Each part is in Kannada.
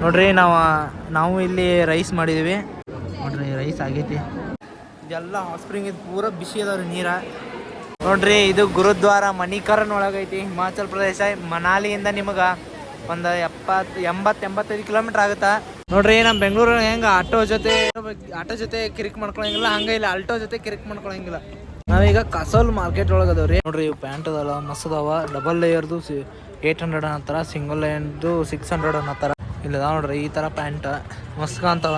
ನೋಡ್ರಿ ನಾವು ಇಲ್ಲಿ ರೈಸ್ ಮಾಡಿದ್ವಿ ನೋಡ್ರಿ. ರೈಸ್ ಆಗೈತಿ. ಇದೆಲ್ಲ ಹಾಟ್ ಸ್ಪ್ರಿಂಗ್ ಇದು ಪೂರ ಬಿಸಿ ಅದಾವ್ರಿ ನೀರ. ನೋಡ್ರಿ ಇದು ಗುರುದ್ವಾರ ಮಣಿಕರನ್ ಒಳಗೈತಿ, ಹಿಮಾಚಲ್ ಪ್ರದೇಶ. ಮನಾಲಿಯಿಂದ ನಿಮಗೆ ಒಂದು 70-85 ಕಿಲೋಮೀಟ್ರ್ ಆಗುತ್ತಾ. ನೋಡ್ರಿ ನಮ್ಮ ಬೆಂಗಳೂರು ಹೆಂಗೆ ಆಟೋ ಜೊತೆ ಕಿರಿಕ್ ಮಾಡ್ಕೊಳಂಗಿಲ್ಲ, ಹಂಗೆ ಇಲ್ಲ ಆಲ್ಟೋ ಜೊತೆ ಕಿರಿಕ್ ಮಾಡ್ಕೊಳಂಗಿಲ್ಲ. ನಾವೀಗ ಕಸೋಲ್ ಮಾರ್ಕೆಟ್ ಒಳಗೆ ಅದಾವ್ರಿ. ನೋಡ್ರಿ ಇವು ಪ್ಯಾಂಟ್ ಅದಲ್ಲ ಮಸ್ತ್ ಅದಾವ. ಡಬಲ್ ಲೇಯರ್ದು 800 ಅನ್ನತ್ತಾರ, ಸಿಂಗಲ್ ಲೇಯರ್ದು 600 ಅನ್ನತ್ತಾರ. ಇಲ್ಲದ ನೋಡ್ರಿ ಈ ಥರ ಪ್ಯಾಂಟ್ ಮಸ್ತ್ ಕಾಣ್ತಾವ.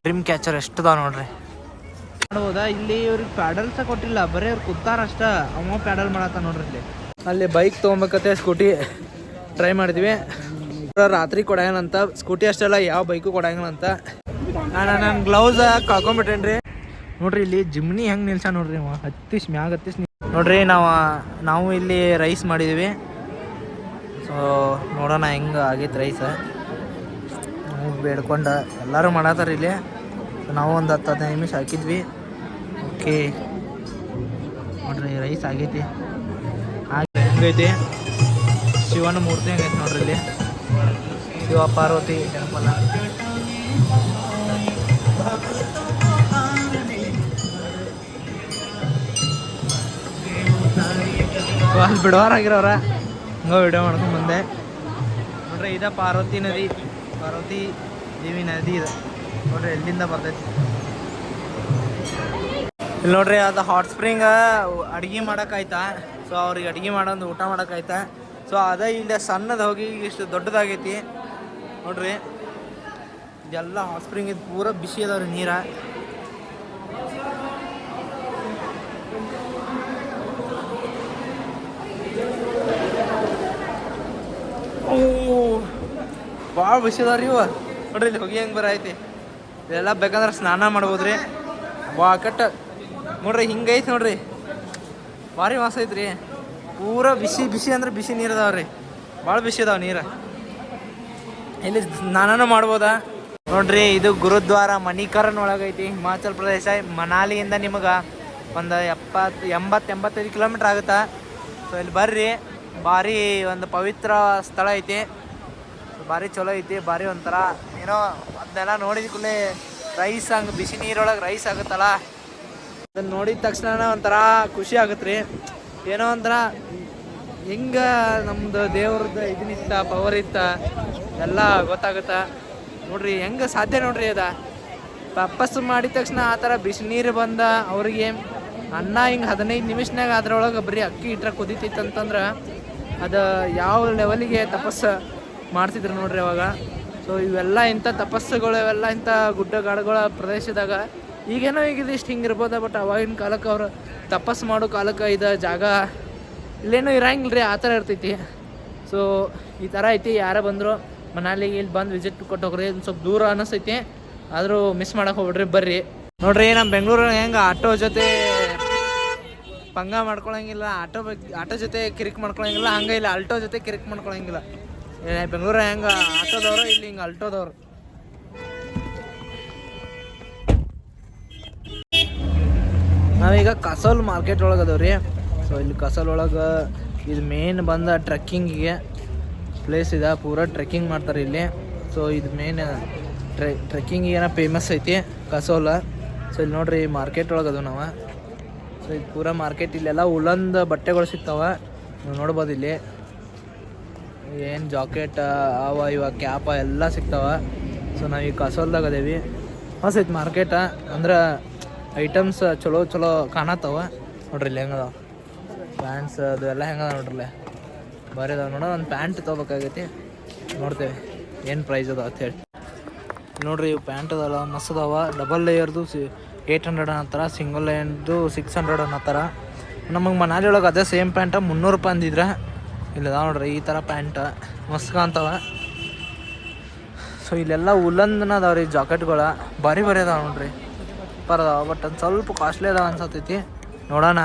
ಡ್ರೀಮ್ ಕ್ಯಾಚರ್ ಎಷ್ಟದಾವ ನೋಡ್ರಿ. ನೋಡ್ಬೋದಾ ಇಲ್ಲಿ ಇವ್ರಿಗೆ ಪ್ಯಾಡಲ್ಸ ಕೊಟ್ಟಿಲ್ಲ, ಬರೀ ಅವ್ರು ಕೂತಾರ ಅಷ್ಟ. ಅವ ಪ್ಯಾಡಲ್ ಮಾಡತ್ತ ನೋಡ್ರಿ. ಅಲ್ಲಿ ಬೈಕ್ ತೊಗೊಬೇಕತ್ತೆ, ಸ್ಕೂಟಿ ಟ್ರೈ ಮಾಡಿದ್ವಿ. ರಾತ್ರಿ ಕೊಡಂಗಂತ ಸ್ಕೂಟಿ ಅಷ್ಟೆಲ್ಲ ಯಾವ ಬೈಕು ಕೊಡಂಗಂತ. ನಾನು ಗ್ಲೌಸ್ ಕಳ್ಕೊಂಬಿಟ್ಟೇನ್ರಿ. ನೋಡ್ರಿ ಇಲ್ಲಿ ಜಿಮ್ನಿ ಹೆಂಗೆ ನಿಲ್ಸ ನೋಡ್ರಿ. ಹತ್ತಿಸ್ ಮ್ಯಾಗ ನೋಡ್ರಿ. ನಾವು ಇಲ್ಲಿ ರೈಸ್ ಮಾಡಿದ್ವಿ. ಸೊ ನೋಡೋಣ ಹೆಂಗೆ ಆಗೈತೆ ರೈಸ್. ನಾವು ಬೇಡ್ಕೊಂಡು ಎಲ್ಲರೂ ಮಾಡತ್ತಾರ ಇಲ್ಲಿ. ನಾವು ಒಂದು 10-15 ನಿಮಿಷ ಹಾಕಿದ್ವಿ. ಓಕೆ ನೋಡ್ರಿ ರೈಸ್ ಆಗೈತಿ. ಹೆಂಗೈತಿ ಶಿವನ ಮೂರ್ತಿ ಹೆಂಗೈತಿ ನೋಡ್ರಿ. ಇಲ್ಲಿ ಶಿವ ಪಾರ್ವತಿ ಟೆಂಪಲ್. ಅಲ್ಲಿ ಬಿಡೋರಾಗಿರೋರ ಹಂಗ ವಿಡಿಯೋ ಮಾಡ್ಕೊಂಡು ಬಂದೆ ನೋಡ್ರಿ. ಇದ ಪಾರ್ವತಿ ನದಿ, ಪಾರ್ವತಿ ದೇವಿ ನದಿ ಇದೆ ನೋಡ್ರಿ. ಎಲ್ಲಿಂದ ಬರ್ತೈತಿ ಇಲ್ಲಿ ನೋಡ್ರಿ. ಅದು ಹಾಟ್ ಸ್ಪ್ರಿಂಗ್ ಅಡ್ಗೆ ಮಾಡೋಕ್ಕಾಯ್ತಾ. ಸೊ ಅವ್ರಿಗೆ ಅಡ್ಗೆ ಮಾಡೋದು ಊಟ ಮಾಡೋಕ್ಕಾಯ್ತಾ. ಸೊ ಅದೇ ಇಲ್ಲದೆ ಸಣ್ಣದು ಹೋಗಿ ಇಷ್ಟು ದೊಡ್ಡದಾಗೈತಿ ನೋಡ್ರಿ. ಇದೆಲ್ಲ ಹಾಟ್ ಸ್ಪ್ರಿಂಗ್ ಇದು ಪೂರ ಬಿಸಿ ಅದಾವ್ರಿ ನೀರ. ಭಾಳ ಬಿಸಿ ಅದಾವ್ರಿ ಇವ ನೋಡ್ರಿ. ಇಲ್ಲಿ ಹೋಗಿ ಹೆಂಗೆ ಬರೈತಿ. ಇದೆಲ್ಲ ಬೇಕಂದ್ರೆ ಸ್ನಾನ ಮಾಡ್ಬೋದ್ರಿ. ಕಟ್ಟ ನೋಡ್ರಿ ಹಿಂಗೈತಿ ನೋಡ್ರಿ. ಭಾರಿ ವಾಸ ಐತ್ರಿ. ಪೂರ ಬಿಸಿ ಅಂದ್ರೆ ಬಿಸಿ ನೀರು ಅದಾವ್ರಿ. ಭಾಳ ಬಿಸಿ ಅದಾವ ನೀರು. ಇಲ್ಲಿ ಸ್ನಾನನೂ ಮಾಡ್ಬೋದಾ ನೋಡ್ರಿ. ಇದು ಗುರುದ್ವಾರ ಮಣಿಕರನ್ ಒಳಗೈತಿ, ಹಿಮಾಚಲ್ ಪ್ರದೇಶ. ಮನಾಲಿಯಿಂದ ನಿಮಗೆ ಒಂದು 70-85 ಕಿಲೋಮೀಟ್ರ್ ಆಗುತ್ತಾ. ಸೊ ಇಲ್ಲಿ ಬರ್ರಿ. ಭಾರಿ ಒಂದು ಪವಿತ್ರ ಸ್ಥಳ ಐತಿ. ಭಾರಿ ಚಲೋ ಐತಿ. ಭಾರಿ ಒಂಥರ ಏನೋ ಅದನ್ನೆಲ್ಲ ನೋಡಿದ ಕೂಡಲೇ ರೈಸ್ ಹಂಗೆ ಬಿಸಿ ನೀರೊಳಗೆ ರೈಸ್ ಆಗುತ್ತಲ್ಲ, ಅದನ್ನು ನೋಡಿದ ತಕ್ಷಣ ಒಂಥರ ಖುಷಿ ಆಗುತ್ತೆ ರೀ. ಏನೋ ಒಂಥರ ಹೆಂಗೆ ನಮ್ಮದು ದೇವ್ರದ್ದು ಇದನ್ನಿತ್ತ, ಪವರ್ ಇತ್ತ ಎಲ್ಲ ಗೊತ್ತಾಗುತ್ತಾ ನೋಡ್ರಿ. ಹೆಂಗೆ ಸಾಧ್ಯ ನೋಡ್ರಿ. ಅದ ತಪಸ್ಸು ಮಾಡಿದ ತಕ್ಷಣ ಆ ಥರ ಬಿಸಿ ನೀರು ಬಂದ ಅವ್ರಿಗೆ ಅನ್ನ ಹಿಂಗೆ 15 ನಿಮಿಷನಾಗ ಅದ್ರೊಳಗೆ ಬರೀ ಅಕ್ಕಿ ಇಟ್ರೆ ಕುದೀತಿತ್ತಂತಂದ್ರೆ ಅದು ಯಾವ ಲೆವೆಲಿಗೆ ತಪಸ್ಸು ಮಾಡ್ತಿದ್ರು ನೋಡ್ರಿ ಅವಾಗ. ಸೊ ಇವೆಲ್ಲ ಇಂಥ ತಪಸ್ಸುಗಳು, ಇವೆಲ್ಲ ಇಂಥ ಗುಡ್ಡಗಾಡುಗಳ ಪ್ರದೇಶದಾಗ ಈಗೇನೋ ಈಗ ಇದಿಷ್ಟು ಹಿಂಗಿರ್ಬೋದ. ಬಟ್ ಅವಾಗಿನ ಕಾಲಕ್ಕೆ ಅವ್ರು ತಪಸ್ಸು ಮಾಡೋ ಕಾಲಕ್ಕೆ ಇದು ಜಾಗ ಇಲ್ಲೇನೂ ಇರಂಗಿಲ್ಲ ರೀ, ಆ ಥರ ಇರ್ತೈತಿ. ಸೊ ಈ ಥರ ಐತಿ. ಯಾರೇ ಬಂದರು ಮನಾಲಿಗೆ ಇಲ್ಲಿ ಬಂದು ವಿಸಿಟ್ ಕೊಟ್ಟು ಹೋಗ್ರಿ. ಸ್ವಲ್ಪ ದೂರ ಅನ್ನಿಸ್ತೈತಿ, ಆದರೂ ಮಿಸ್ ಮಾಡೋಕೆ ಹೋಗ್ಬಿಡ್ರಿ. ಬರ್ರಿ ನೋಡ್ರಿ. ನಮ್ಮ ಬೆಂಗಳೂರು ಹೆಂಗೆ ಆಟೋ ಜೊತೆ ಪಂಗ ಮಾಡ್ಕೊಳಂಗಿಲ್ಲ, ಆಟೋ ಜೊತೆ ಕಿರಿಕ್ ಮಾಡ್ಕೊಳಂಗಿಲ್ಲ, ಹಂಗೆ ಇಲ್ಲ ಆಲ್ಟೋ ಜೊತೆ ಕಿರಿಕ್ ಮಾಡ್ಕೊಳಂಗಿಲ್ಲ. ಬೆಂಗಳೂರು ಹೆಂಗೆ ಆಟೋದವರು, ಇಲ್ಲಿ ಹಿಂಗೆ ಆಲ್ಟೋದವ್ರು. ನಾವೀಗ ಕಸೋಲ್ ಮಾರ್ಕೆಟ್ ಒಳಗೆ ಅದಾವ್ರಿ. ಸೊ ಇಲ್ಲಿ ಕಸೋಲ್ ಒಳಗೆ ಇದು ಮೇನ್ ಬಂದ ಟ್ರೆಕ್ಕಿಂಗಿಗೆ ಪ್ಲೇಸ್ ಇದೆ. ಪೂರ ಟ್ರೆಕ್ಕಿಂಗ್ ಮಾಡ್ತಾರೆ ಇಲ್ಲಿ. ಸೊ ಇದು ಮೇನ್ ಟ್ರೆಕ್ಕಿಂಗಿಗೆ ಏನೋ ಫೇಮಸ್ ಐತಿ ಕಸೋಲ. ಸೊ ಇಲ್ಲಿ ನೋಡ್ರಿ ಮಾರ್ಕೆಟ್ ಒಳಗೆ ಅದು ನಾವು. ಸೊ ಇದು ಪೂರ ಮಾರ್ಕೆಟ್. ಇಲ್ಲೆಲ್ಲ ಉಲ್ಲಂದ ಬಟ್ಟೆಗಳು ಸಿಗ್ತಾವ, ನೀವು ನೋಡ್ಬೋದು. ಇಲ್ಲಿ ಏನು ಜಾಕೆಟ್ ಇವ ಕ್ಯಾಪ ಎಲ್ಲ ಸಿಗ್ತಾವ. ಸೊ ನಾವು ಈ ಕಸೋಲ್ದಾಗ ಅದೇವಿ. ಹೊಸ ಐತಿ ಮಾರ್ಕೆಟ. ಅಂದ್ರೆ ಐಟಮ್ಸ್ ಚಲೋ ಕಾಣತ್ತವ ನೋಡ್ರಿ. ಇಲ್ಲಿ ಹೆಂಗದಾವ ಪ್ಯಾಂಟ್ಸ್ ಅದು ಎಲ್ಲ ಹೆಂಗದ ನೋಡ್ರಲ್ಲ, ಭಾರಿ ಅದಾವ. ನೋಡೋ ಒಂದು ಪ್ಯಾಂಟ್ ತೊಗೋಬೇಕಾಗೈತಿ, ನೋಡ್ತೇವೆ ಏನು ಪ್ರೈಸ್ ಅದಾವ ಅಂತ ಹೇಳಿ. ನೋಡ್ರಿ ಇವು ಪ್ಯಾಂಟ್ ಅದಲ್ಲ ಮಸ್ತ್ ಅದಾವ. ಡಬಲ್ ಲೇಯರ್ದು 800 ಅನ್ನತ್ತಾರ, ಸಿಂಗಲ್ ಲೇಯರ್ದು 600 ಅನ್ನತ್ತಾರ. ನಮಗೆ ಮನಾಲಿ ಒಳಗೆ ಅದೇ ಸೇಮ್ ಪ್ಯಾಂಟ 300 ರೂಪಾಯಿ ಅಂದಿದ್ರೆ. ಇಲ್ಲದ ನೋಡ್ರಿ ಈ ಥರ ಪ್ಯಾಂಟ ಮಸ್ತ್ ಕಾಣ್ತಾವ. ಸೊ ಇಲ್ಲೆಲ್ಲ ಉಲ್ಲಂದನ ಅದಾವ ರೀ ಜಾಕೆಟ್ಗಳು, ಭಾರಿ ಅದಾವ ನೋಡ್ರಿ. ಅದಾವ ಬಟ್ ಒಂದು ಸ್ವಲ್ಪ ಕಾಸ್ಟ್ಲಿ ಅದಾವ ಅನ್ಸತೈತಿ. ನೋಡೋಣ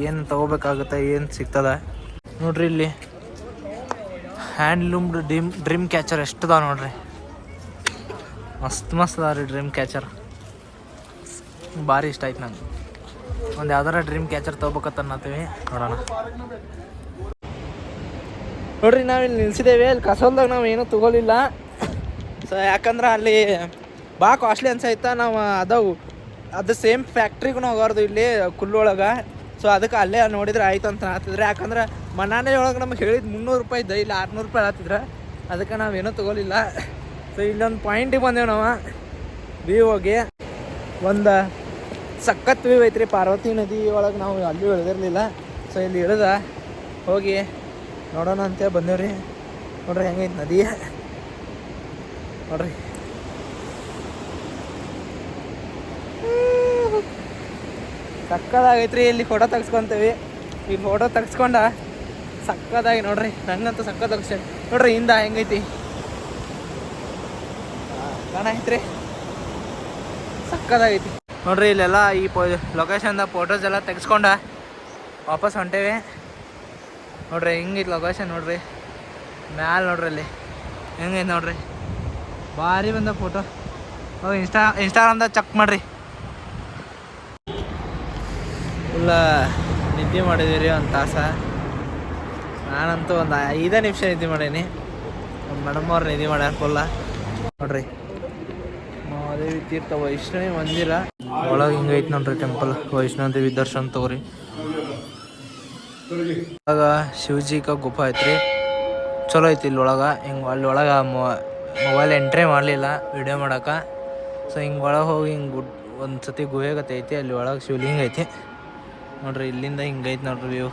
ಏನು ತೊಗೋಬೇಕಾಗುತ್ತೆ, ಏನು ಸಿಗ್ತದೆ ನೋಡ್ರಿ. ಇಲ್ಲಿ ಹ್ಯಾಂಡ್ಲೂಮ್ ಡ್ರೀಮ್ ಕ್ಯಾಚರ್ ಎಷ್ಟದಾವ ನೋಡ್ರಿ. ಮಸ್ತ್ ಅದಾವ ರೀ ಡ್ರೀಮ್ ಕ್ಯಾಚರ್. ಭಾರಿ ಇಷ್ಟ ಆಯ್ತು ನಂಗೆ. ಒಂದು ಯಾವ್ದಾರ ಡ್ರೀಮ್ ಕ್ಯಾಚರ್ ತೊಗೋಬೇಕಂತ ಅನ್ನತ್ತೀವಿ. ನೋಡೋಣ ನೋಡ್ರಿ. ನಾವಿಲ್ಲಿ ನಿಲ್ಸಿದ್ದೇವೆ. ಅಲ್ಲಿ ಕಸೋಲ್ದಾಗ ನಾವು ಏನೂ ತೊಗೊಳಿಲ್ಲ. ಸೊ ಯಾಕಂದ್ರೆ ಅಲ್ಲಿ ಭಾಳ ಕಾಸ್ಟ್ಲಿ ಅನ್ಸೈತ ನಾವು ಅದು ಸೇಮ್ ಫ್ಯಾಕ್ಟ್ರಿಗೂ ಹೋಗೋದು ಇಲ್ಲಿ ಕುಲ್ಲೊಳಗೆ. ಸೊ ಅದಕ್ಕೆ ಅಲ್ಲೇ ನೋಡಿದ್ರೆ ಆಯ್ತು ಅಂತ ಹೇಳ್ತಿದ್ರೆ. ಯಾಕಂದ್ರೆ ಮನಾಲಿ ಒಳಗೆ ನಮ್ಗೆ ಹೇಳಿದ್ದು 300 ರೂಪಾಯಿ ಇದ್ದ, ಇಲ್ಲಿ 600 ರೂಪಾಯಿ ಹೇಳ್ತಿದ್ರೆ. ಅದಕ್ಕೆ ನಾವೇನೂ ತೊಗೊಲಿಲ್ಲ. ಸೊ ಇಲ್ಲೊಂದು ಪಾಯಿಂಟಿಗೆ ಬಂದೇವು ನಾವು ವಿವೋಗೆ. ಒಂದು ಸಖತ್ ವ್ಯೂ ಐತ್ರಿ. ಪಾರ್ವತಿ ನದಿ ಒಳಗೆ ನಾವು ಅಲ್ಲಿ ಇಳಿದಿರಲಿಲ್ಲ. ಸೊ ಇಲ್ಲಿ ಇಳಿದ ಹೋಗಿ ನೋಡೋಣ ಅಂತ ಬಂದೇವ್ರಿ. ನೋಡ್ರಿ ಹೆಂಗೈತೆ ನದಿ ನೋಡ್ರಿ. ಸಕ್ಕದಾಗೈತ್ರಿ. ಇಲ್ಲಿ ಫೋಟೋ ತೆಗ್ಸ್ಕೊತೀವಿ. ಈ ಫೋಟೋ ತೆಗ್ಸ್ಕೊಂಡ ಸಕ್ಕದಾಗಿ ನೋಡ್ರಿ. ನಂಗಂತೂ ಸಕ್ಕ ತೆಗ್ಸ ನೋಡ್ರಿ ಹಿಂದ ಹೆಂಗೈತಿ ಕಾಣೈತ್ರಿ. ಸಕ್ಕದಾಗೈತಿ ನೋಡ್ರಿ. ಇಲ್ಲೆಲ್ಲ ಈ ಲೊಕೇಶನ್ದಾಗ ಫೋಟೋಸ್ ಎಲ್ಲ ತೆಗ್ಸ್ಕೊಂಡ ವಾಪಸ್ ಹೊಂಟೇವಿ. ನೋಡ್ರಿ ಹಿಂಗೈತಿ ಲೊಕೇಶನ್. ನೋಡ್ರಿ ಮ್ಯಾಲೆ ನೋಡ್ರಿ ಅಲ್ಲಿ ಹೆಂಗೈತೆ ನೋಡ್ರಿ. ಭಾರಿ ಬಂದ ಫೋಟೋ. ಹೋಗಿ ಇನ್ಸ್ಟಾಗ್ರಾಮ್ದಾಗ ಚೆಕ್ ಮಾಡಿರಿ. ಫುಲ್ಲ ನಿದ್ದೆ ಮಾಡಿದ್ದೀರಿ ಒಂದು ತಾಸ. ನಾನಂತೂ ಒಂದು 5 ನಿಮಿಷ ನಿದ್ದೆ ಮಾಡೀನಿ. ನಮ್ಮ ಮೇಡಮ್ ಅವ್ರು ನಿದ್ದೆ ಮಾಡ್ಯಾರ ಫುಲ್ಲ. ನೋಡ್ರಿ ಮಹಾದೇವಿ ತೀರ್ಥ ವೈಷ್ಣವಿ ಮಂದಿರ ಒಳಗೆ ಹಿಂಗೈತೆ ನೋಡ್ರಿ ಟೆಂಪಲ್. ವೈಷ್ಣೋದೇವಿ ದರ್ಶನ ತಗೋರಿ. ಇವಾಗ ಶಿವಜಿಗ ಗುಫಾ ಐತ್ರಿ. ಚಲೋ ಐತಿ ಇಲ್ಲಿ ಒಳಗೆ. ಹಿಂಗೆ ಅಲ್ಲಿ ಒಳಗೆ ಮೊಬೈಲ್ ಎಂಟ್ರಿ ಮಾಡಲಿಲ್ಲ ವಿಡಿಯೋ ಮಾಡೋಕೆ. ಸೊ ಹಿಂಗೆ ಒಳಗೆ ಹೋಗಿ ಹಿಂಗೆ ಒಂದು ಸತಿ ಗುಹೆಗತ್ತೆ ಐತಿ. ಅಲ್ಲಿ ಒಳಗೆ ಶಿವಲಿಂಗ ಐತಿ ನೋಡ್ರಿ. ಇಲ್ಲಿಂದ ಹಿಂಗೈತಿ ನೋಡ್ರಿ ವ್ಯೂ.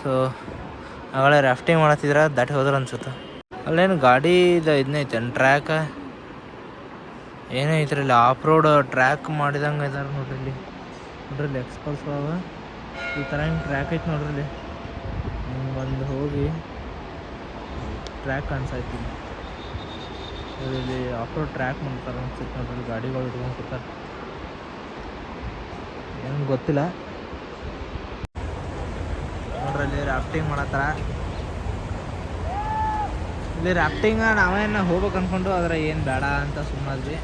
ಸೊ ಆಗಳೇ ರಾಫ್ಟಿಂಗ್ ಮಾಡತ್ತಿದ್ರೆ ದಾಟಿ ಹೋದ್ರೆ ಅನ್ಸುತ್ತೆ. ಅಲ್ಲೇನು ಗಾಡಿ ಇದನ್ನೈತೆ ಟ್ರ್ಯಾಕ್ ಏನೈತ್ರಿ ಇಲ್ಲಿ. ಆಫ್ ರೋಡ್ ಟ್ರ್ಯಾಕ್ ಮಾಡಿದಂಗೆ ಇದಾರೆ ನೋಡ್ರಿ ಇಲ್ಲಿ. ನೋಡ್ರಿ ಇಲ್ಲಿ ಎಕ್ಸ್ಪಲ್ಸ್ ಒಳಗೆ ಈ ಥರ ಹಿಂಗೆ ಟ್ರ್ಯಾಕ್ ಐತೆ ನೋಡ್ರಿ ಇಲ್ಲಿ. ಹಿಂಗೆ ಬಂದು ಹೋಗಿ ಟ್ರ್ಯಾಕ್ ಕಾಣಿಸೈತಿ ಇಲ್ಲಿ. ಆಫ್ ರೋಡ್ ಟ್ರ್ಯಾಕ್ ಮಾಡ್ತಾರೆ ಅನ್ಸುತ್ತೆ ನೋಡ್ರಿ. ಗಾಡಿಗಳು ಇಟ್ಕೊಂಡು ಕೂತಾರೆ ಏನು ಗೊತ್ತಿಲ್ಲ ನೋಡ್ರಿ. ಇಲ್ಲಿ ರಾಫ್ಟಿಂಗ್ ಮಾಡತ್ತಾರ. ಇಲ್ಲಿ ರಾಫ್ಟಿಂಗ್ ನಾವೇನು ಹೋಗ್ಬೇಕು ಅಂದ್ಕೊಂಡು ಆದರೆ ಏನು ಬೇಡ ಅಂತ ಸುಮ್ಮನಾದ್ವಿ.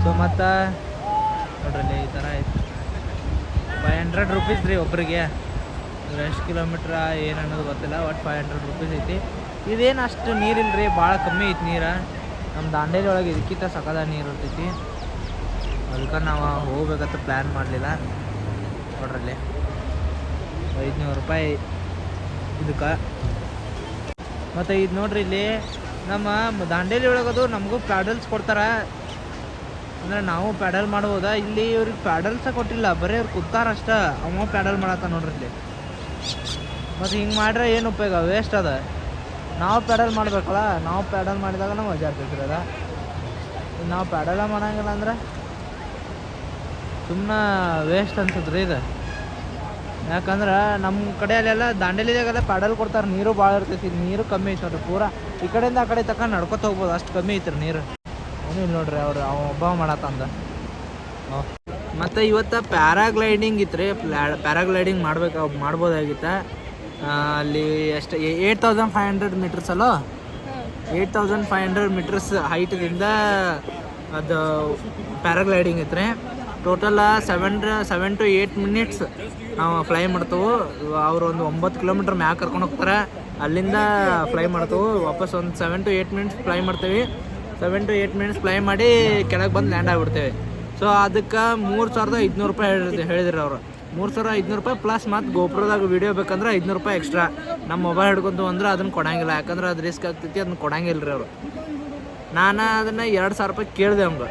ಸೊ ಮತ್ತು ನೋಡ್ರಿ ಇಲ್ಲಿ ಈ ಥರ ಐತಿ. 500 ರೂಪೀಸ್ ರೀ ಒಬ್ಬರಿಗೆ. ಎಷ್ಟು ಕಿಲೋಮೀಟ್ರ ಏನು ಅನ್ನೋದು ಗೊತ್ತಿಲ್ಲ. ಒಟ್ಟು 500 ರೂಪೀಸ್ ಐತಿ. ಇದೇನು ಅಷ್ಟು ನೀರಿಲ್ಲ ರೀ, ಭಾಳ ಕಮ್ಮಿ ಐತಿ ನೀರು. ನಮ್ಮ ದಾಂಡೇಲಿ ಒಳಗೆ ಇದಕ್ಕಿಂತ ಸಕದ ನೀರು ಇರ್ತೈತಿ. ಅದಕ್ಕೆ ನಾವು ಹೋಗ್ಬೇಕಂತ ಪ್ಲ್ಯಾನ್ ಮಾಡಲಿಲ್ಲ. ನೋಡ್ರಲ್ಲಿ 500 ರೂಪಾಯಿ ಇದಕ್ಕೆ. ಮತ್ತು ಇದು ನೋಡ್ರಿ ಇಲ್ಲಿ ನಮ್ಮ ದಾಂಡೇಲಿ ಒಳಗದು ನಮಗೂ ಪ್ಯಾಡಲ್ಸ್ ಕೊಡ್ತಾರೆ. ಅಂದರೆ ನಾವು ಪ್ಯಾಡಲ್ ಮಾಡ್ಬೋದಾ. ಇಲ್ಲಿ ಇವ್ರಿಗೆ ಪ್ಯಾಡಲ್ಸ ಕೊಟ್ಟಿಲ್ಲ, ಬರೀ ಅವ್ರು ಕೂತಾರಷ್ಟ. ಅವ ಪ್ಯಾಡಲ್ ಮಾಡತ್ತ ನೋಡ್ರಿ ಇಲ್ಲಿ. ಮತ್ತು ಹಿಂಗೆ ಮಾಡ್ರೆ ಏನು ಉಪಯೋಗ, ವೇಸ್ಟ್ ಅದ. ನಾವು ಪ್ಯಾಡಲ್ ಮಾಡ್ಬೇಕಲ್ಲ. ನಾವು ಪ್ಯಾಡಲ್ ಮಾಡಿದಾಗ ನಾವು ಮಜಾ ಆಗ್ತೈತ್ರಿ ಅದ. ನಾವು ಪ್ಯಾಡಲ ಮಾಡಂಗಿಲ್ಲ ಅಂದ್ರೆ ಸುಮ್ಮನೆ ವೇಸ್ಟ್ ಅನ್ಸುತ್ತೆ ರೀ ಇದು. ಯಾಕಂದ್ರೆ ನಮ್ಮ ಕಡೆಯಲ್ಲೆಲ್ಲ ದಾಂಡೇಲಿದಾಗೆಲ್ಲ ಪ್ಯಾಡಲ್ ಕೊಡ್ತಾರೆ. ನೀರು ಭಾಳ ಇರ್ತೈತಿ. ನೀರು ಕಮ್ಮಿ ಐತೆ ನೋಡ್ರಿ. ಪೂರಾ ಈ ಕಡೆಯಿಂದ ಆ ಕಡೆ ತಗೊಂಡು ನಡ್ಕೊತ ಹೋಗ್ಬೋದು, ಅಷ್ಟು ಕಮ್ಮಿ ಐತ್ರಿ ನೀರು. ಏನೂ ಇಲ್ಲ ನೋಡ್ರಿ. ಅವ ಒಬ್ಬ ಮಾಡತ್ತಂದ. ಮತ್ತು ಇವತ್ತು ಪ್ಯಾರಾಗ್ಲೈಡಿಂಗ್ ಇತ್ತು ರೀ. ಪ್ಯಾರಾಗ್ಲೈಡಿಂಗ್ ಮಾಡ್ಬೋದಾಗಿತ್ತು. ಅಲ್ಲಿ ಎಷ್ಟು 8500 ಮೀಟರ್ಸ್ ಅಲ್ಲೋ. 8500 ಮೀಟರ್ಸ್ ಹೈಟ್ದಿಂದ ಅದು ಪ್ಯಾರಾಗ್ಲೈಡಿಂಗ್ ಇತ್ತು ರೀ. ಟೋಟಲ್ 7 to 8 ಮಿನಿಟ್ಸ್ ನಾವು ಫ್ಲೈ ಮಾಡ್ತೇವೆ. ಅವರು ಒಂದು 9 ಕಿಲೋಮೀಟ್ರ್ ಮ್ಯಾಗ ಕರ್ಕೊಂಡು ಹೋಗ್ತಾರೆ. ಅಲ್ಲಿಂದ ಫ್ಲೈ ಮಾಡ್ತೇವೆ. ವಾಪಸ್ ಒಂದು 7 to 8 ಮಿನಿಟ್ಸ್ ಫ್ಲೈ ಮಾಡ್ತೇವೆ. 7 to 8 ಮಿನಿಟ್ಸ್ ಫ್ಲೈ ಮಾಡಿ ಕೆಳಗೆ ಬಂದು ಲ್ಯಾಂಡ್ ಆಗಿಬಿಡ್ತೇವೆ. ಸೊ ಅದಕ್ಕೆ 3500 ರೂಪಾಯಿ ಹೇಳಿದ್ರು ಅವರು. 3500 ರೂಪಾಯಿ ಪ್ಲಸ್ ಮತ್ತು ಗೋಪುರದಾಗ ವೀಡಿಯೋ ಬೇಕಂದ್ರೆ 500 ರೂಪಾಯಿ ಎಕ್ಸ್ಟ್ರಾ. ನಮ್ಮ ಮೊಬೈಲ್ ಹಿಡ್ಕೊಂತು ಅಂದ್ರೆ ಅದನ್ನು ಕೊಡಂಗಿಲ್ಲ. ಯಾಕಂದ್ರೆ ಅದು ರಿಸ್ಕ್ ಆಗ್ತೈತಿ, ಅದನ್ನ ಕೊಡಂಗಿಲ್ಲ ರೀ ಅವರು. ನಾನು ಅದನ್ನು 2000 ರೂಪಾಯಿ ಕೇಳಿದೆ ಅವ್ಗೆ.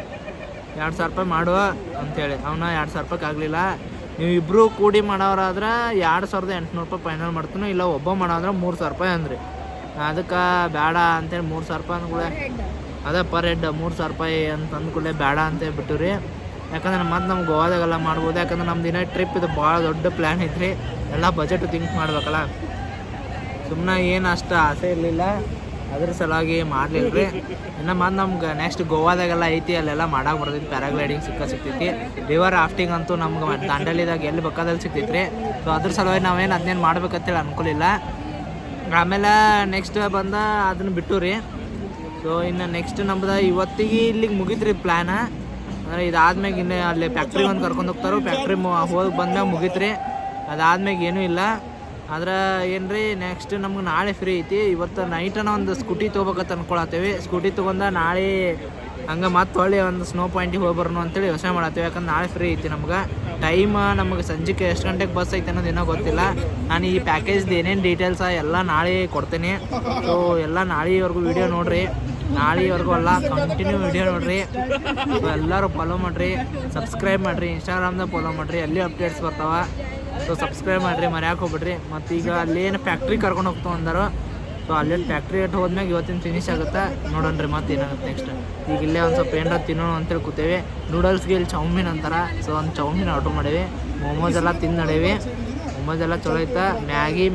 2000 ರೂಪಾಯಿ ಮಾಡುವ ಅಂಥೇಳಿ. ಅವನ 2000 ರೂಪಾಯಿಗೆ ಆಗಲಿಲ್ಲ. ನೀವು ಇಬ್ಬರು ಕೂಡಿ ಮಾಡೋರಾದ್ರೆ 2800 ರೂಪಾಯಿ ಫೈನಲ್ ಮಾಡ್ತೀನಿ. ಇಲ್ಲ ಒಬ್ಬ ಮಾಡೋದ್ರೆ 3000 ರೂಪಾಯಿ ಅಂದ್ರಿ. ಅದಕ್ಕೆ ಬೇಡ ಅಂತೇಳಿ 3000 ರೂಪಾಯಿ ಅಂದ್ಕೂಳೆ ಅದೇ ಪರ್ ಹೆಡ್ 3000 ರೂಪಾಯಿ ಅಂತ ಅಂದ್ಕೂಳೆ ಬೇಡ ಅಂತೇಳಿ ಬಿಟ್ಟು ರೀ. ಯಾಕಂದ್ರೆ ಮತ್ತು ನಮ್ಗೆ ಗೋವಾದಾಗೆಲ್ಲ ಮಾಡ್ಬೋದು. ಯಾಕಂದ್ರೆ ನಮ್ದು ದಿನ ಟ್ರಿಪ್ ಇದು ಭಾಳ ದೊಡ್ಡ ಪ್ಲ್ಯಾನ್ ಐತ್ರಿ. ಎಲ್ಲ ಬಜೆಟ್ ಥಿಂಕ್ ಮಾಡ್ಬೇಕಲ್ಲ. ಸುಮ್ಮನೆ ಏನು ಅಷ್ಟು ಆಸೆ ಇರಲಿಲ್ಲ, ಅದ್ರ ಸಲುವಾಗಿ ಮಾಡಲಿಲ್ಲ ರೀ. ಇನ್ನು ಮತ್ತು ನಮ್ಗೆ ನೆಕ್ಸ್ಟ್ ಗೋವಾದಾಗೆಲ್ಲ ಐತಿ, ಅಲ್ಲೆಲ್ಲ ಮಾಡಕ್ಕೆ ಬರ್ತೈತಿ. ಪ್ಯಾರಾಗ್ಲೈಡಿಂಗ್ ಸಿಗ್ತೈತಿ. ರಿವರ್ ರಾಫ್ಟಿಂಗ್ ಅಂತೂ ನಮ್ಗೆ ದಾಂಡೇಲಿದಾಗ ಎಲ್ಲಿ ಬೇಕಾದಲ್ಲಿ ಸಿಗ್ತೈತಿ ರೀ. ಸೊ ಅದ್ರ ಸಲುವಾಗಿ ನಾವೇನು ಅದನ್ನೇನು ಮಾಡ್ಬೇಕಂತೇಳಿ ಅನ್ಕೊಲಿಲ್ಲ. ಆಮೇಲೆ ನೆಕ್ಸ್ಟ್ ಬಂದ ಅದನ್ನು ಬಿಟ್ಟು ರೀ. ಸೊ ಇನ್ನು ನೆಕ್ಸ್ಟ್ ನಮ್ದು ಇವತ್ತಿಗೆ ಇಲ್ಲಿಗೆ ಮುಗಿತು ರೀ ಪ್ಲ್ಯಾನ. ಅಂದರೆ ಇದಾದ್ಮೇಲೆ ಇನ್ನೇ ಅಲ್ಲಿ ಫ್ಯಾಕ್ಟ್ರಿ ಒಂದು ಕರ್ಕೊಂಡು ಹೋಗ್ತಾರೆ. ಫ್ಯಾಕ್ಟ್ರಿ ಹೋಗಿ ಬಂದ್ಮ್ಯಾಗ ಮುಗೀತು ರೀ. ಅದಾದ್ಮೇಲೆ ಏನೂ ಇಲ್ಲ. ಆದ್ರೆ ಏನು ರೀ ನೆಕ್ಸ್ಟ್ ನಮ್ಗೆ ನಾಳೆ ಫ್ರೀ ಐತಿ. ಇವತ್ತು ನೈಟನ ಒಂದು ಸ್ಕೂಟಿ ತೊಗೋಬೇಕಂತ ಅನ್ಕೊಳತ್ತೇವೆ. ಸ್ಕೂಟಿ ತೊಗೊಂಡ ನಾಳೆ ಹಂಗೆ ಮತ್ತೆ ಹೊಳ್ಳಿ ಒಂದು ಸ್ನೋ ಪಾಯಿಂಟಿಗೆ ಹೋಗಿ ಬರೋಣ ಅಂತೇಳಿ ಯೋಚನೆ ಮಾಡತ್ತೇವೆ. ಯಾಕಂದ್ರೆ ನಾಳೆ ಫ್ರೀ ಐತಿ ನಮ್ಗೆ. ಟೈಮ್ ನಮಗೆ ಸಂಜೆಗೆ ಎಷ್ಟು ಗಂಟೆಗೆ ಬಸ್ ಐತೆ ಅನ್ನೋದು ಇನ್ನೂ ಗೊತ್ತಿಲ್ಲ. ನಾನು ಈ ಪ್ಯಾಕೇಜ್ದು ಏನೇನು ಡೀಟೇಲ್ಸ ಎಲ್ಲ ನಾಳೆ ಕೊಡ್ತೇನೆ. ಸೊ ಎಲ್ಲ ನಾಳೆವರೆಗೂ ವೀಡಿಯೋ ನೋಡಿರಿ. ನಾಳೆವರೆಗೂ ಎಲ್ಲ ಕಂಟಿನ್ಯೂ ವೀಡಿಯೋ ನೋಡಿರಿ. ಸೊ ಎಲ್ಲರೂ ಫಾಲೋ ಮಾಡಿರಿ, ಸಬ್ಸ್ಕ್ರೈಬ್ ಮಾಡಿರಿ, ಇನ್ಸ್ಟಾಗ್ರಾಮ್ದಾಗ ಫಾಲೋ ಮಾಡಿರಿ, ಅಲ್ಲಿ ಅಪ್ಡೇಟ್ಸ್ ಬರ್ತಾವೆ. ಸೊ ಸಬ್ಸ್ಕ್ರೈಬ್ ಮಾಡಿರಿ, ಮರ್ಯಾಕೆ ಹೋಗ್ಬಿಡ್ರಿ. ಮತ್ತು ಈಗ ಅಲ್ಲೇನು ಫ್ಯಾಕ್ಟ್ರಿ ಕರ್ಕೊಂಡು ಹೋಗ್ತಾವೆ ಅಂದರು. ಸೊ ಅಲ್ಲೇನು ಫ್ಯಾಕ್ಟ್ರಿ ಇಟ್ಟು ಹೋದ್ಮ್ಯಾಗ ಇವತ್ತಿನ ಫಿನಿಶ್ ಆಗುತ್ತೆ. ನೋಡೋಣ್ರಿ ಮತ್ತೆ ಏನಾಗುತ್ತೆ ನೆಕ್ಸ್ಟ್. ಈಗ ಇಲ್ಲೇ ಒಂದು ಸ್ವಲ್ಪ ಏನಾರ ತಿನ್ನೋಣ ಅಂತೇಳಿ ಕೂತೇವೆ. ನೂಡಲ್ಸ್ಗೆ ಇಲ್ಲಿ ಚೌಮೀನ್ ಅಂತಾರೆ. ಸೊ ಒಂದು ಚೌಮೀನ್ ಆರ್ಡ್ರ್ ಮಾಡೇವಿ. ಮೊಮೋಸ್ ಎಲ್ಲ ತಿಂದು ನಡೇವಿ. ಮೊಮೋಸ್ ಎಲ್ಲ ಚಲೋ ಐತೆ.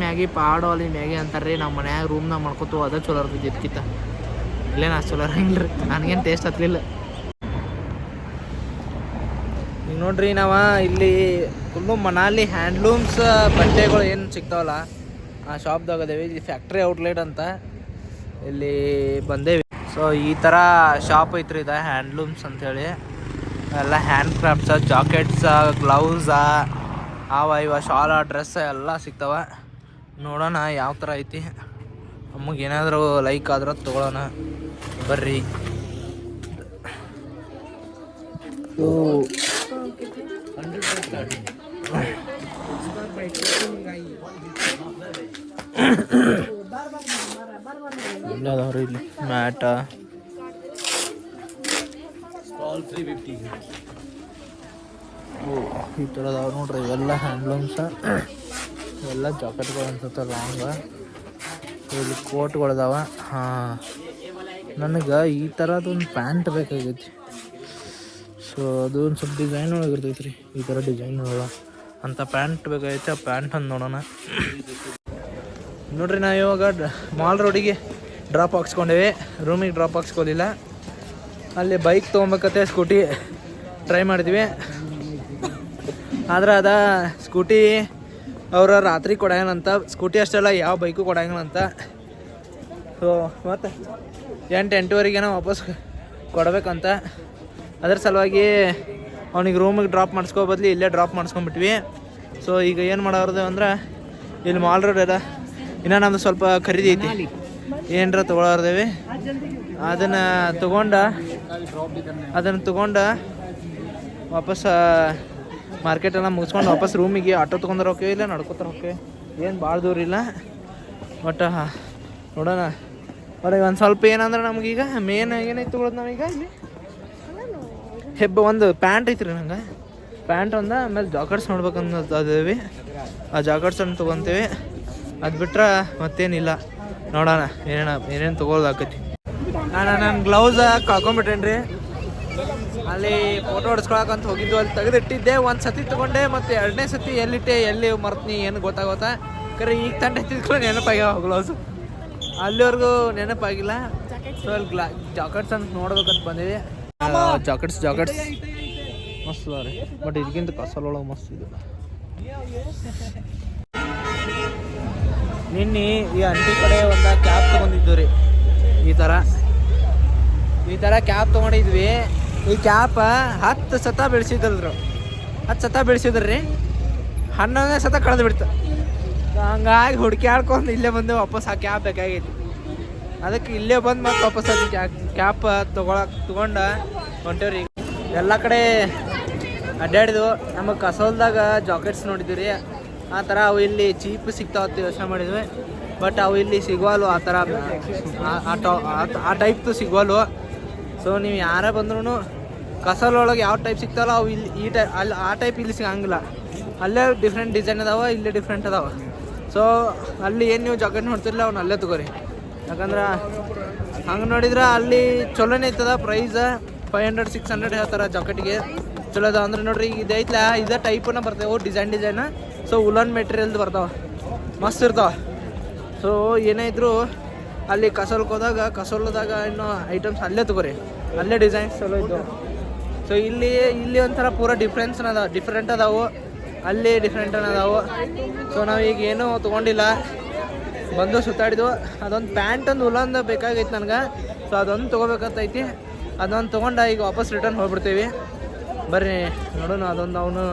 ಮ್ಯಾಗಿ ಪಾಡು ಅಲ್ಲಿ ಮ್ಯಾಗಿ ಅಂತಾರೆ ರೀ. ನಮ್ಮ ಮನ್ಯಾಗ ರೂಮ್ನಾಗ ಮಾಡ್ಕೊತೀವಿ, ಅದೇ ಚಲೋ ಇರ್ತೈತಿ ಇದಕ್ಕಿಂತ. ಇಲ್ಲೇನು ಅಷ್ಟು ಚಲೋ ಇರಂಗಿಲ್ಲ ರೀ. ನನಗೇನು ಟೇಸ್ಟ್ ಹತ್ತಲಿಲ್ಲ. ಈಗ ನೋಡ್ರಿ ನಾವು ಇಲ್ಲಿ ಫುಲ್ಲು ಮನಾಲಿ ಹ್ಯಾಂಡ್ಲೂಮ್ಸ್ ಬಟ್ಟೆಗಳು ಏನು ಸಿಗ್ತಾವಲ್ಲ ಆ ಶಾಪ್ದಾಗ ಅದೇವಿ. ಇಲ್ಲಿ ಫ್ಯಾಕ್ಟ್ರಿ ಔಟ್ಲೆಟ್ ಅಂತ ಇಲ್ಲಿ ಬಂದೇವಿ. ಸೊ ಈ ಥರ ಶಾಪ್ ಐತ್ರಿ ಇದು ಹ್ಯಾಂಡ್ಲೂಮ್ಸ್ ಅಂಥೇಳಿ. ಎಲ್ಲ ಹ್ಯಾಂಡ್ ಕ್ರಾಫ್ಟ್ಸ, ಜಾಕೆಟ್ಸ, ಗ್ಲೌಸ, ಇವ ಶಾಲ, ಡ್ರೆಸ್ ಎಲ್ಲ ಸಿಗ್ತಾವ. ನೋಡೋಣ ಯಾವ ಥರ ಐತಿ. ನಮಗೇನಾದರೂ ಲೈಕ್ ಆದ್ರೆ ತೊಗೊಳೋಣ ಬರ್ರಿ. ಅದಾವ್ರಿ ಇಲ್ಲಿ ಮ್ಯಾಟ ಈ ಥರ ಅದಾವ ನೋಡ್ರಿ. ಇವೆಲ್ಲ ಹ್ಯಾಂಡ್ಲೂಮ್ಸ, ಇವೆಲ್ಲ ಜಾಕೆಟ್ಗಳು ಅನ್ಸುತ್ತೆ ಲಾಂಗ. ಇಲ್ಲಿ ಕೋಟ್ಗಳದಾವ. ಹಾಂ, ನನಗೆ ಈ ಥರದೊಂದು ಪ್ಯಾಂಟ್ ಬೇಕಾಗೈತಿ. ಸೊ ಅದು ಒಂದು ಸ್ವಲ್ಪ ಡಿಸೈನ್ ಒಳಗೆ ಇರ್ತೈತೆ ರೀ. ಈ ಥರ ಡಿಸೈನ್ ಒಳಗೆ ಅಂಥ ಪ್ಯಾಂಟ್ ಬೇಕಾಗೈತೆ. ಆ ಪ್ಯಾಂಟ್ ಅಂತ ನೋಡೋಣ ನೋಡ್ರಿ. ನಾವು ಇವಾಗ ಮಾಲ್ ರೋಡಿಗೆ ಡ್ರಾಪ್ ಹಾಕ್ಸ್ಕೊಂಡೇವಿ. ರೂಮಿಗೆ ಡ್ರಾಪ್ ಹಾಕ್ಸ್ಕೊಲಿಲ್ಲ. ಅಲ್ಲಿ ಬೈಕ್ ತೊಗೊಬೇಕತ್ತೆ ಸ್ಕೂಟಿ ಟ್ರೈ ಮಾಡಿದ್ವಿ. ಆದ್ರೆ ಸ್ಕೂಟಿ ಅವ್ರ ರಾತ್ರಿ ಕೊಡಂಗಿಲ್ಲಂತ. ಸ್ಕೂಟಿ ಅಷ್ಟೆಲ್ಲ ಯಾವ ಬೈಕು ಕೊಡಂಗಿಲ್ಲಂತ. ಸೊ ಮತ್ತು 8-8:30 ವಾಪಸ್ ಕೊಡಬೇಕಂತ. ಅದ್ರ ಸಲುವಾಗಿ ಅವ್ನಿಗೆ ರೂಮಿಗೆ ಡ್ರಾಪ್ ಮಾಡಿಸ್ಕೋ ಬದಲು ಇಲ್ಲೇ ಡ್ರಾಪ್ ಮಾಡಿಸ್ಕೊಂಡ್ಬಿಟ್ವಿ. ಸೊ ಈಗ ಏನು ಮಾಡೋದು ಅಂದ್ರೆ ಇಲ್ಲಿ ಮಾಲ್ ರೋಡ್ ಅದ. ಇನ್ನು ನಮ್ದು ಸ್ವಲ್ಪ ಖರೀದಿ ಐತಿ, ಏನರ ತೊಗೊಳೋರ್ದೇವಿ. ಅದನ್ನು ತೊಗೊಂಡು ವಾಪಸ್ ಮಾರ್ಕೆಟೆಲ್ಲ ಮುಗಿಸ್ಕೊಂಡು ವಾಪಸ್ ರೂಮಿಗೆ ಆಟೋ ತೊಗೊಂಡ್ರೆ ಹೋಗ್ತೀವಿ, ಇಲ್ಲ ನಡ್ಕೊತಾರೆ ಹೋಗ್ತೀವಿ. ಏನು ಭಾಳ ದೂರ ಇಲ್ಲ. ಬಟ್ ನೋಡೋಣ. ಅವ್ರಿಗೆ ಒಂದು ಸ್ವಲ್ಪ ಏನಂದ್ರೆ ನಮಗೀಗ ಮೇನ್ ಏನೈತೆ ತೊಗೊಳೋದು ನಾವೀಗ ಇಲ್ಲಿ ಒಂದು ಪ್ಯಾಂಟ್ ಐತ್ರಿ. ನಂಗೆ ಪ್ಯಾಂಟ್ ಒಂದು, ಆಮೇಲೆ ಜಾಕೆಟ್ಸ್ ನೋಡ್ಬೇಕನ್ನೋದು ಅದೇವಿ. ಆ ಜಾಕೆಟ್ಸನ್ನು ತೊಗೊತೀವಿ. ಅದು ಬಿಟ್ರೆ ಮತ್ತೇನಿಲ್ಲ. ನೋಡೋಣ ಏನೇನು ತೊಗೊಳೋದಾಕೈತಿ. ನಾನು ಗ್ಲೌಸ ಕಳ್ಕೊಂಬಿಟ್ಟೇನಿ ರೀ. ಅಲ್ಲಿ ಫೋಟೋ ಹೊಡ್ಸ್ಕೊಳಕಂತ ಹೋಗಿದ್ದು, ಅಲ್ಲಿ ತೆಗೆದಿಟ್ಟಿದ್ದೆ. ಒಂದು ಸತಿ ತೊಗೊಂಡೆ, ಮತ್ತು 2ನೇ ಸತಿ ಎಲ್ಲಿಟ್ಟೆ ಎಲ್ಲಿ ಮರ್ತೀನಿ ಏನು ಗೊತ್ತಾಗೋತ್ತಾ. ಕರೆ ಈಗ ತಂಡೆ ತಿಳ್ಕೊಂಡು ನೆನಪಾಗ್ಯಾವ ಗ್ಲೌಸು. ಅಲ್ಲಿವರೆಗೂ ನೆನಪಾಗಿಲ್ಲ. ಸೊ ಅಲ್ಲಿ ಜಾಕೆಟ್ಸ್ ಅಂತ ನೋಡ್ಬೇಕಂತ ಬಂದಿದೆ. ಜಾಕೆಟ್ಸ್ ಮಸ್ತ್ ಅದ ರೀ. ಬಟ್ ಇದಕ್ಕಿಂತ ಕಸಲೊಳಗೆ ಮಸ್ತ್ ಇದು. ನಿನ್ನೆ ಈ ಅಂಟಿ ಕಡೆ ಒಂದು ಕ್ಯಾಬ್ ತೊಗೊಂಡಿದ್ದು ರೀ. ಈ ಥರ ಕ್ಯಾಬ್ ತೊಗೊಂಡಿದ್ವಿ. ಈ ಕ್ಯಾಪ 10 ಸತ ಬೆಳೆಸಿದ್ರು. 10 ಸತ ಬೆಳೆಸಿದ್ರಿ. 11ನೇ ಸತ ಕಳೆದು ಬಿಡ್ತು. ಹಂಗಾಗಿ ಹುಡುಕ್ಯಾಡ್ಕೊಂಡು ಇಲ್ಲೇ ಬಂದು ವಾಪಸ್ ಆ ಕ್ಯಾಬ್ ಬೇಕಾಗೈತಿ. ಅದಕ್ಕೆ ಇಲ್ಲೇ ಬಂದು ಮತ್ತೆ ವಾಪಸ್ ಅದು ಕ್ಯಾಪ್ ತೊಗೊಂಡು ಹೊಂಟೇವ್ರಿ. ಎಲ್ಲ ಕಡೆ ಅಡ್ಡಾಡಿದ್ವು. ನಮಗೆ ಕಸೋಲ್ದಾಗ ಜಾಕೆಟ್ಸ್ ನೋಡಿದ್ವಿ ರೀ. ಆ ಥರ ಅವು ಇಲ್ಲಿ ಚೀಪ್ ಸಿಗ್ತಾವತ್ತು ಯೋಚನೆ ಮಾಡಿದ್ವಿ. ಬಟ್ ಅವು ಇಲ್ಲಿ ಸಿಗುವಲ್ವು. ಆ ಥರ ಆ ಟೈಪ್ದು ಸಿಗುವಲ್ವು. ಸೊ ನೀವು ಯಾರೇ ಬಂದ್ರೂ ಕಸಲೊಳಗೆ ಯಾವ ಟೈಪ್ ಸಿಗ್ತಾವಲ್ಲ ಅವು ಇಲ್ಲಿ ಈ ಟೈಪ್ ಅಲ್ಲಿ ಆ ಟೈಪ್ ಇಲ್ಲಿ ಸಿಗಂಗಿಲ್ಲ. ಅಲ್ಲೇ ಡಿಫ್ರೆಂಟ್ ಡಿಸೈನ್ ಅದಾವೆ, ಇಲ್ಲೇ ಡಿಫ್ರೆಂಟ್ ಅದಾವೆ. ಸೊ ಅಲ್ಲಿ ಏನು ನೀವು ಜಾಕೆಟ್ ನೋಡ್ತಿರಲಿಲ್ಲ ಅವ್ನು ಅಲ್ಲೇ ತೊಗೋರಿ. ಯಾಕಂದ್ರೆ ಹಂಗೆ ನೋಡಿದ್ರೆ ಅಲ್ಲಿ ಚಲೋನೇ ಐತದ. ಪ್ರೈಸ್ 500-600 ಹೇಳ್ತಾರೆ ಜಾಕೆಟಿಗೆ. ಚಲೋ ಅದ ಅಂದ್ರೆ ನೋಡ್ರಿ. ಈಗ ಇದೈತ್ಲ ಇದೇ ಟೈಪನ್ನ ಬರ್ತವೆ ಡಿಸೈನ್. ಸೊ ಉಲನ್ ಮೆಟೀರಿಯಲ್ದು ಬರ್ತಾವೆ, ಮಸ್ತ್ ಇರ್ತಾವೆ. ಸೊ ಏನೇ ಇದ್ದರೂ ಅಲ್ಲಿ ಕಸೋಲ್ದಾಗ ಇನ್ನೂ ಐಟಮ್ಸ್ ಅಲ್ಲೇ ತೊಗೋರಿ. ಅಲ್ಲೇ ಡಿಸೈನ್ಸ್ ಚಲೋ ಇದ್ದವು. ಸೊ ಇಲ್ಲಿ ಒಂಥರ ಪೂರ ಡಿಫ್ರೆಂಟ್ ಅದಾವು. ಅಲ್ಲಿ ಡಿಫ್ರೆಂಟ್ ಅದಾವು. ಸೊ ನಾವು ಈಗ ಏನೂ ತೊಗೊಂಡಿಲ್ಲ, ಬಂದು ಸುತ್ತಾಡಿದ್ವು. ಅದೊಂದು ಪ್ಯಾಂಟ್ ಒಂದು ಉಲಂದ ಬೇಕಾಗೈತಿ ನನಗೆ. ಸೊ ಅದೊಂದು ತೊಗೋಬೇಕಂತೈತಿ. ಅದೊಂದು ತೊಗೊಂಡು ಈಗ ವಾಪಸ್ ರಿಟರ್ನ್ ಹೋಗ್ಬಿಡ್ತೀವಿ. ಬರ್ರಿ ನೋಡೋಣ. ಅದೊಂದು ಅವನು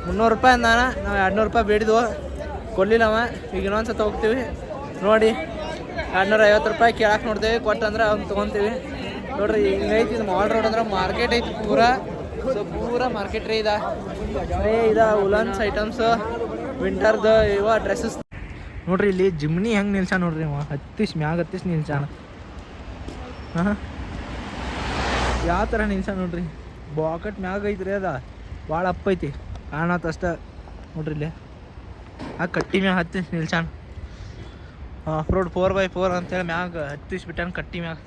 300 ರೂಪಾಯಿ ಅಂದಾನ. ನಾವು 200 ರೂಪಾಯಿ ಬೇಡಿದ್ವು. ಕೊಡಲಿಲ್ಲ ಅವ. ಈಗ ಇನ್ನೊಂದು ಸತ ಹೋಗ್ತೀವಿ ನೋಡಿ, 250 ರೂಪಾಯಿ ಕೇಳಕ್ಕೆ ನೋಡ್ತೇವೆ, ಕೊಟ್ಟಂದ್ರೆ ಅವ್ನು ತೊಗೊತೀವಿ ನೋಡ್ರಿ. ಹಿಂಗೈತಿ ಇದು ಮಾಲ್ ರೋಡ್ ಅಂದ್ರೆ ಮಾರ್ಕೆಟ್ ಐತಿ ಪೂರಾ. ಸೊ ಪೂರಾ ಮಾರ್ಕೆಟ್ ರೀ ಇದು ಉಲನ್ಸ್ ಐಟಮ್ಸ್, ವಿಂಟರ್ದು ಇವ ಡ್ರೆಸ್ಸಸ್ ನೋಡ್ರಿ. ಇಲ್ಲಿ ಜಿಮ್ನಿ ಹೆಂಗೆ ನಿಲ್ಸಾನ ನೋಡ್ರಿ, ಅವ ಮ್ಯಾಗ ಹತ್ತಿಸ್ ನಿಲ್ಸಾನ. ಹಾಂ ಯಾವ ಥರ ನಿಲ್ಸಾನ ನೋಡ್ರಿ, ಬಾಕೆಟ್ ಮ್ಯಾಗ ಐತ್ರಿ, ಅದ ಭಾಳ ಅಪ್ಪ ಐತಿ ಕಾಣತ್ತ ಅಷ್ಟ ನೋಡ್ರಿ. ಇಲ್ಲಿ ಆ ಕಟ್ಟಿ ಮ್ಯಾಗ ಹತ್ತಿಸ್ ನಿಲ್ಸಾನ. ಆಫ್ ರೋಡ್ 4x4 ಅಂತೇಳಿ ಮ್ಯಾಗ ಹತ್ತಿಸ್ಬಿಟ್ಟಾನ ಕಟ್ಟಿ ಮ್ಯಾಗ.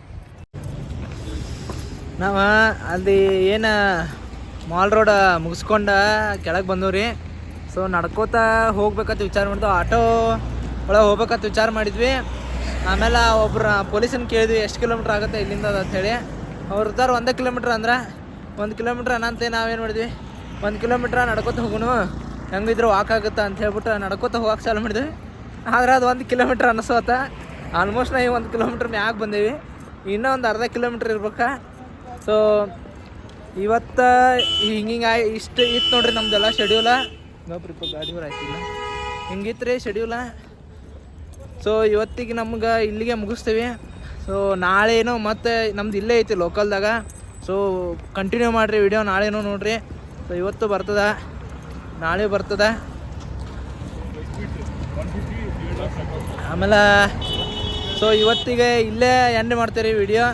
ನಾವು ಅಲ್ಲಿ ಏನು ಮಾಲ್ ರೋಡ್ ಮುಗಿಸ್ಕೊಂಡ ಕೆಳಗೆ ಬಂದವ್ರಿ. ಸೊ ನಡ್ಕೋತ ಹೋಗ್ಬೇಕಂತ ವಿಚಾರ ಮಾಡಿದ್ವಿ, ಆಟೋ ಒಳಗೆ ಹೋಗ್ಬೇಕಂತ ವಿಚಾರ ಮಾಡಿದ್ವಿ. ಆಮೇಲೆ ಒಬ್ರು ಪೊಲೀಸನ್ನ ಕೇಳಿದ್ವಿ ಎಷ್ಟು ಕಿಲೋಮೀಟ್ರ್ ಆಗುತ್ತೆ ಇಲ್ಲಿಂದ ಅಂಥೇಳಿ. ಅವ್ರು ಇರ್ತಾರೆ 1 ಕಿಲೋಮೀಟ್ರ್ ಅಂದ್ರೆ 1 ಕಿಲೋಮೀಟ್ರ್ ಅನ್ನಂತೆ ನಾವೇನು ಮಾಡಿದ್ವಿ, 1 ಕಿಲೋಮೀಟ್ರ್ ನಡ್ಕೋತ ಹೋಗೋಣ, ಹೆಂಗಿದ್ರು ವಾಕ್ ಆಗುತ್ತೆ ಅಂತ ಹೇಳ್ಬಿಟ್ಟು ನಡ್ಕೋತ ಹೋಗಕ್ಕೆ ಚಾಲು ಮಾಡಿದ್ವಿ. ಆದ್ರೆ ಅದು 1 ಕಿಲೋಮೀಟ್ರ್ ಅನ್ನಿಸೋತ. ಆಲ್ಮೋಸ್ಟ್ ನಾವು 1 ಕಿಲೋಮೀಟ್ರ್ ಮ್ಯಾಗ ಬಂದೇವಿ, ಇನ್ನೂ ಒಂದು ಅರ್ಧ ಕಿಲೋಮೀಟ್ರ್ ಇರ್ಬೇಕಾ. ಸೊ ಇವತ್ತು ಹಿಂಗೆ ಇಷ್ಟು ಇತ್ತು ನೋಡ್ರಿ ನಮ್ದೆಲ್ಲ ಶೆಡ್ಯೂಲ. ಗಾಡಿ ಆಯ್ತಿಲ್ಲ, ಹಿಂಗಿತ್ತು ರೀ ಶೆಡ್ಯೂಲ. ಸೊ ಇವತ್ತಿಗೆ ನಮ್ಗೆ ಇಲ್ಲಿಗೆ ಮುಗಿಸ್ತೀವಿ. ಸೊ ನಾಳೆನೋ ಮತ್ತೆ ನಮ್ದು ಇಲ್ಲೇ ಐತಿ ಲೋಕಲ್ದಾಗ. ಸೊ ಕಂಟಿನ್ಯೂ ಮಾಡಿರಿ ವಿಡಿಯೋ, ನಾಳೆನೂ ನೋಡಿರಿ. ಸೊ ಇವತ್ತು ಬರ್ತದೆ, ನಾಳೆ ಬರ್ತದೆ. ಆಮೇಲೆ ಸೊ ಇವತ್ತಿಗೆ ಇಲ್ಲೇ ಎಂಡ್ ಮಾಡ್ತೀವಿ ವಿಡಿಯೋ.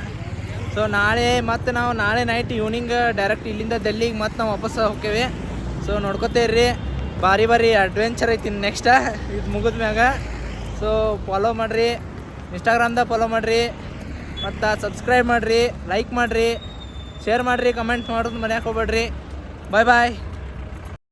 ಸೊ ನಾವು ನಾಳೆ ನೈಟ್ ಈವ್ನಿಂಗ್ ಡೈರೆಕ್ಟ್ ಇಲ್ಲಿಂದ ಡೆಲ್ಲಿಗೆ ಮತ್ತೆ ನಾವು ವಾಪಸ್ ಹೋಗ್ತೇವೆ. ಸೊ ನೋಡ್ಕೊತೀರಿ, ಭಾರಿ ಅಡ್ವೆಂಚರ್ ಐತಿ ನೆಕ್ಸ್ಟ್ ಇದು ಮುಗಿದ ಮ್ಯಾಗ. ಸೊ ಫಾಲೋ ಮಾಡಿರಿ, ಇನ್ಸ್ಟಾಗ್ರಾಮ್ದಾಗ ಫಾಲೋ ಮಾಡಿರಿ, ಮತ್ತು ಸಬ್ಸ್ಕ್ರೈಬ್ ಮಾಡಿರಿ, ಲೈಕ್ ಮಾಡಿರಿ, ಶೇರ್ ಮಾಡಿರಿ, ಕಮೆಂಟ್ ಮಾಡೋದು ಮನ್ಯಾಕೆ ಹೋಗ್ಬೇಡ್ರಿ. ಬಾಯ್.